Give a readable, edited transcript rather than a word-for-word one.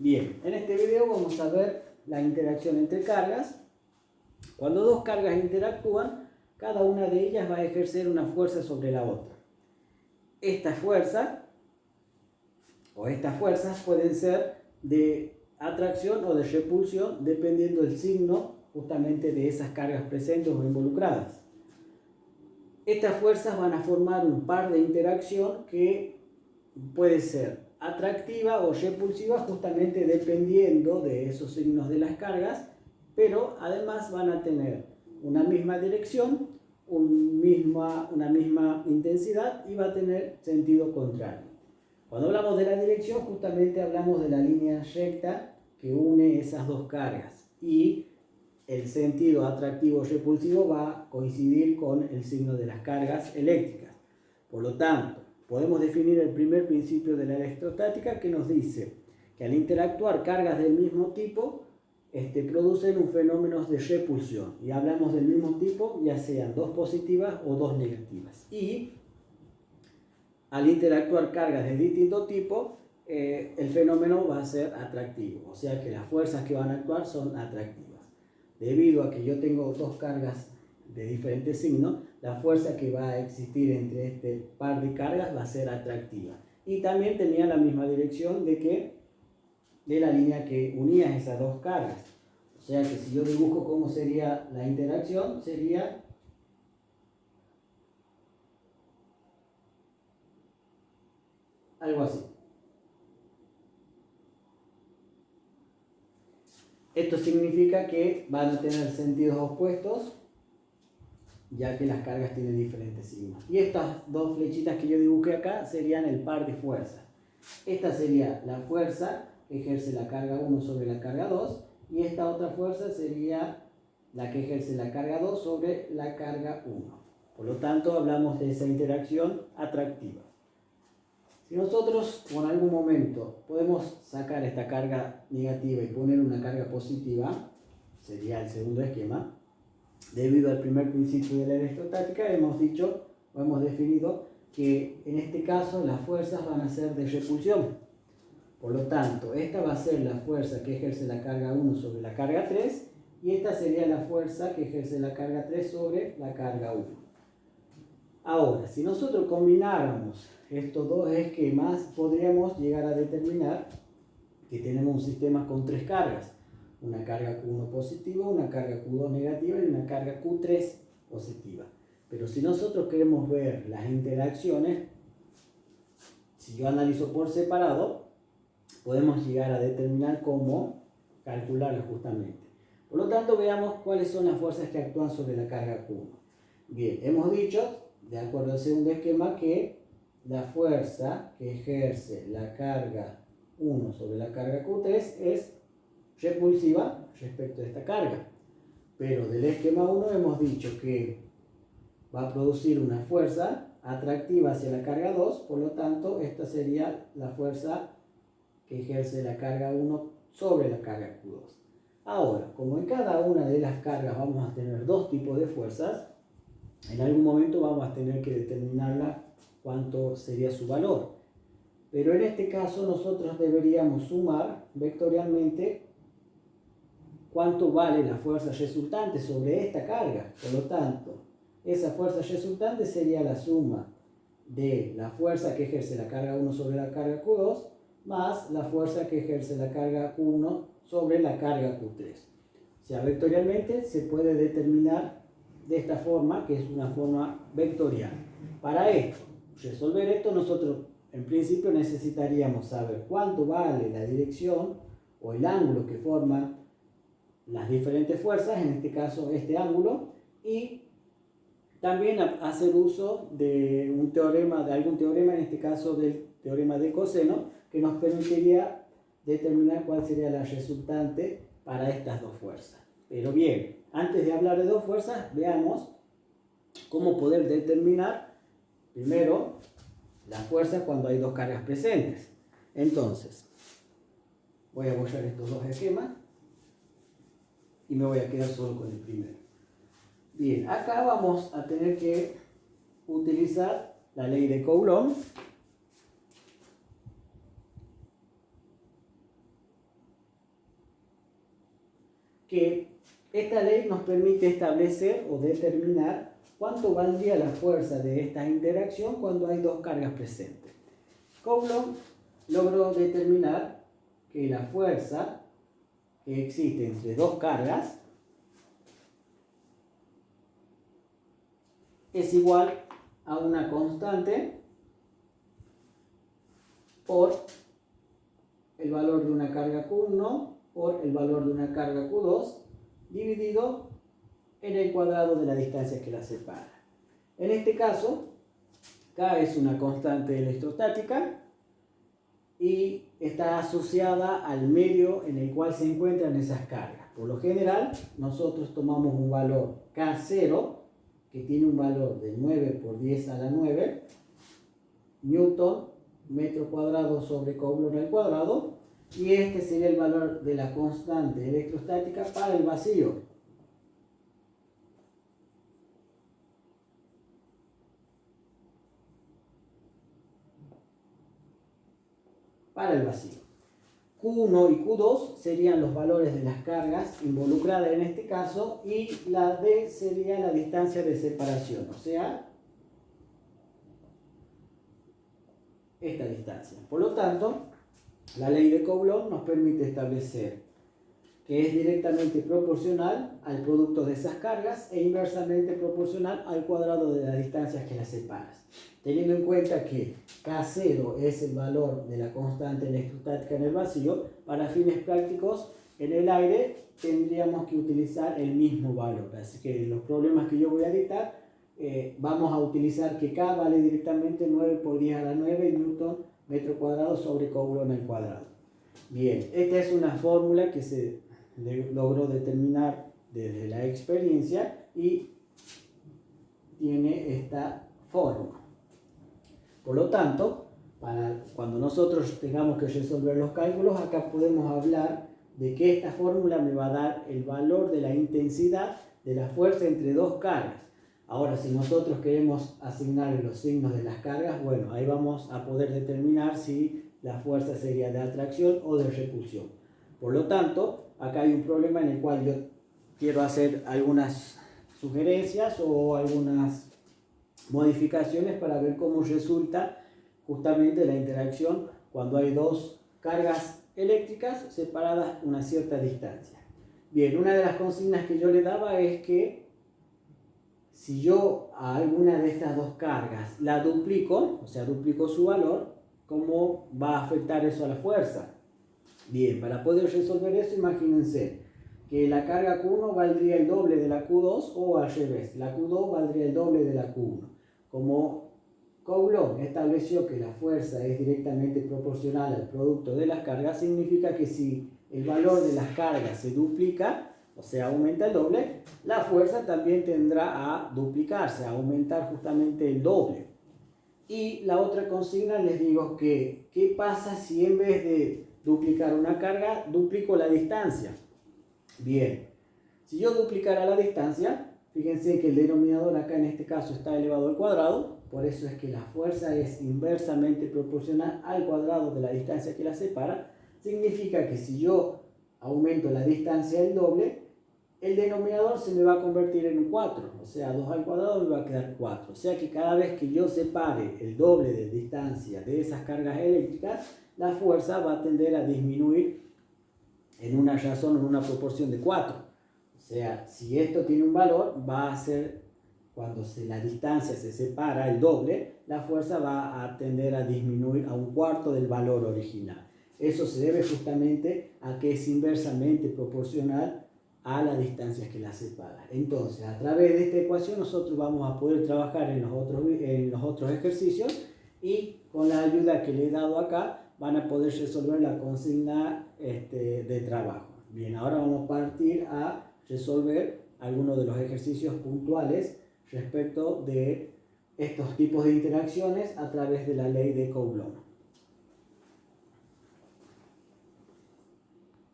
Bien, en este video vamos a ver la interacción entre cargas. Cuando dos cargas interactúan, cada una de ellas va a ejercer una fuerza sobre la otra. Esta fuerza o estas fuerzas pueden ser de atracción o de repulsión dependiendo del signo justamente de esas cargas presentes o involucradas. Estas fuerzas van a formar un par de interacción que puede ser atractiva o repulsiva justamente dependiendo de esos signos de las cargas, pero además van a tener una misma dirección, una misma intensidad y va a tener sentido contrario. Cuando hablamos de la dirección, justamente hablamos de la línea recta que une esas dos cargas y el sentido atractivo o repulsivo va a coincidir con el signo de las cargas eléctricas. Por lo tanto, podemos definir el primer principio de la electrostática que nos dice que al interactuar cargas del mismo tipo, producen un fenómeno de repulsión. Y hablamos del mismo tipo, ya sean dos positivas o dos negativas. Y al interactuar cargas de distinto tipo, el fenómeno va a ser atractivo. O sea que las fuerzas que van a actuar son atractivas. Debido a que yo tengo dos cargas de diferentes signos, la fuerza que va a existir entre este par de cargas va a ser atractiva. Y también tenía la misma dirección de la línea que unía esas dos cargas. O sea que si yo dibujo cómo sería la interacción, sería algo así. Esto significa que van a tener sentidos opuestos, ya que las cargas tienen diferentes signos. Y estas dos flechitas que yo dibujé acá serían el par de fuerzas. Esta sería la fuerza que ejerce la carga 1 sobre la carga 2 y esta otra fuerza sería la que ejerce la carga 2 sobre la carga 1. Por lo tanto, hablamos de esa interacción atractiva. Si nosotros en algún momento podemos sacar esta carga negativa y poner una carga positiva, sería el segundo esquema. Debido al primer principio de la electrostática hemos definido que en este caso las fuerzas van a ser de repulsión. Por lo tanto, esta va a ser la fuerza que ejerce la carga 1 sobre la carga 3 y esta sería la fuerza que ejerce la carga 3 sobre la carga 1. Ahora, si nosotros combináramos estos dos esquemas, podríamos llegar a determinar que tenemos un sistema con tres cargas. Una carga Q1 positiva, una carga Q2 negativa y una carga Q3 positiva. Pero si nosotros queremos ver las interacciones, si yo analizo por separado, podemos llegar a determinar cómo calcularlas justamente. Por lo tanto, veamos cuáles son las fuerzas que actúan sobre la carga Q1. Bien, hemos dicho, de acuerdo al segundo esquema, que la fuerza que ejerce la carga 1 sobre la carga Q3 es repulsiva respecto a esta carga. Pero del esquema 1 hemos dicho que va a producir una fuerza atractiva hacia la carga 2, por lo tanto, esta sería la fuerza que ejerce la carga 1 sobre la carga Q2. Ahora, como en cada una de las cargas vamos a tener dos tipos de fuerzas, en algún momento vamos a tener que determinarla cuánto sería su valor. Pero en este caso nosotros deberíamos sumar vectorialmente cuánto vale la fuerza resultante sobre esta carga. Por lo tanto, esa fuerza resultante sería la suma de la fuerza que ejerce la carga 1 sobre la carga Q2 más la fuerza que ejerce la carga Q1 sobre la carga Q3. O sea, vectorialmente se puede determinar de esta forma, que es una forma vectorial. Para resolver esto, nosotros en principio necesitaríamos saber cuánto vale la dirección o el ángulo que forma las diferentes fuerzas, en este caso este ángulo, y también hacer uso de algún teorema, en este caso del teorema de coseno, que nos permitiría determinar cuál sería la resultante para estas dos fuerzas. Pero bien, antes de hablar de dos fuerzas, veamos cómo poder determinar primero la fuerza cuando hay dos cargas presentes. Entonces, voy a borrar estos dos esquemas y me voy a quedar solo con el primero. Bien, acá vamos a tener que utilizar la ley de Coulomb. que esta ley nos permite establecer o determinar cuánto valdría la fuerza de esta interacción cuando hay dos cargas presentes. Coulomb logró determinar que la fuerza que existe entre dos cargas es igual a una constante por el valor de una carga Q1 por el valor de una carga Q2 dividido en el cuadrado de la distancia que la separa. En este caso, K es una constante electrostática y está asociada al medio en el cual se encuentran esas cargas. Por lo general, nosotros tomamos un valor K0, que tiene un valor de 9 por 10 a la 9, Newton, metro cuadrado sobre Coulomb al cuadrado, y este sería el valor de la constante electrostática para el vacío. Para el vacío. Q1 y Q2 serían los valores de las cargas involucradas en este caso, y la D sería la distancia de separación, o sea, esta distancia. Por lo tanto, la ley de Coulomb nos permite establecer que es directamente proporcional al producto de esas cargas e inversamente proporcional al cuadrado de las distancias que las separan. Teniendo en cuenta que K0 es el valor de la constante electrostática en el vacío, para fines prácticos en el aire tendríamos que utilizar el mismo valor. Así que los problemas que yo voy a dictar, vamos a utilizar que K vale directamente 9 por 10 a la 9 Newton metro cuadrado sobre Coulomb al cuadrado. Bien, esta es una fórmula que se logró determinar desde la experiencia y tiene esta forma. Por lo tanto, cuando nosotros tengamos que resolver los cálculos, acá podemos hablar de que esta fórmula me va a dar el valor de la intensidad de la fuerza entre dos cargas. Ahora, si nosotros queremos asignar los signos de las cargas, bueno, ahí vamos a poder determinar si la fuerza sería de atracción o de repulsión. Por lo tanto, acá hay un problema en el cual yo quiero hacer algunas sugerencias o algunas modificaciones para ver cómo resulta justamente la interacción cuando hay dos cargas eléctricas separadas una cierta distancia. Bien, una de las consignas que yo le daba es que si yo a alguna de estas dos cargas la duplico, o sea, duplico su valor, ¿cómo va a afectar eso a la fuerza? Bien, para poder resolver eso, imagínense que la carga Q1 valdría el doble de la Q2 o al revés, la Q2 valdría el doble de la Q1. Como Coulomb estableció que la fuerza es directamente proporcional al producto de las cargas, significa que si el valor de las cargas se duplica, o sea, aumenta el doble, la fuerza también tendrá a duplicarse, a aumentar justamente el doble. Y la otra consigna les digo que, ¿qué pasa si en vez de duplicar una carga, duplico la distancia? Bien, si yo duplicara la distancia, fíjense que el denominador acá en este caso está elevado al cuadrado, por eso es que la fuerza es inversamente proporcional al cuadrado de la distancia que la separa. Significa que si yo aumento la distancia el doble, el denominador se me va a convertir en un 4, o sea, 2 al cuadrado me va a quedar 4. O sea que cada vez que yo separe el doble de distancia de esas cargas eléctricas, la fuerza va a tender a disminuir en una razón, en una proporción de 4. O sea, si esto tiene un valor, va a ser, cuando la distancia se separa el doble, la fuerza va a tender a disminuir a un cuarto del valor original. Eso se debe justamente a que es inversamente proporcional a las distancias que la separan. Entonces, a través de esta ecuación nosotros vamos a poder trabajar en los otros ejercicios, y con la ayuda que le he dado acá van a poder resolver la consigna de trabajo. Bien, ahora vamos a partir a resolver algunos de los ejercicios puntuales respecto de estos tipos de interacciones a través de la ley de Coulomb.